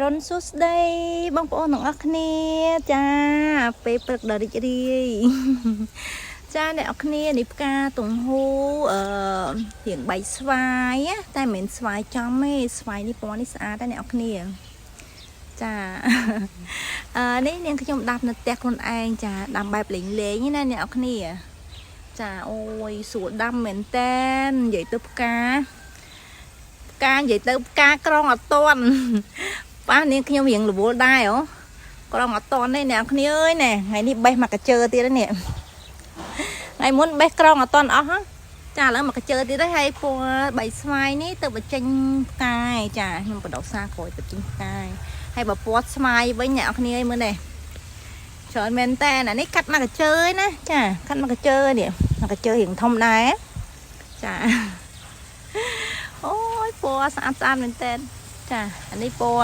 រុនសួស្ដីបងប្អូនទាំងអស់គ្នាចាពេលព្រឹកដ៏រីករាយចាអ្នកនរគ្នានេះផ្កាទង្ហូរៀងបែកស្វាយតែមិនមែនស្វាយចំទេស្វាយនេះពណ៌នេះស្អាតដែរអ្នកនរគ្នាចានេះនាងខ្ញុំដាប់នៅផ្ទះខ្លួនឯងចាដាំបែបលេងលេងណាអ្នកនរគ្នាចាអូយស្រួលដាំមែនតើនិយាយទៅផ្កានិយាយទៅផ្កាក្រងអត់តន់ប៉ះនាងខ្ញុំរៀងរវល់ដែរហ៎ក្រងអត់តន់ទេអ្នកគ្នាអើយណែថ្ងៃនេះបេះមកកាជើទៀតហ្នឹងនេះថ្ងៃមុនបេះក្រងអត់តន់អស់ចាឥឡូវមកកាជើទៀតហើយហើយពណ៌បីស្វាយនេះទៅបញ្ចេញផ្កាយចាខ្ញុំបដោសាក្រោយទៅចេញផ្កាយហើយបើពណ៌ស្វាយវិញអ្នកគ្នាអើយមើលនេះច្រើនមែនតើអានេះកាត់មកកាជើណាចាកាត់មកកាជើនេះមកកាជើរៀងធំដែរចាអូយពណ៌ស្អាតមែនតើចាអានេះពណ៌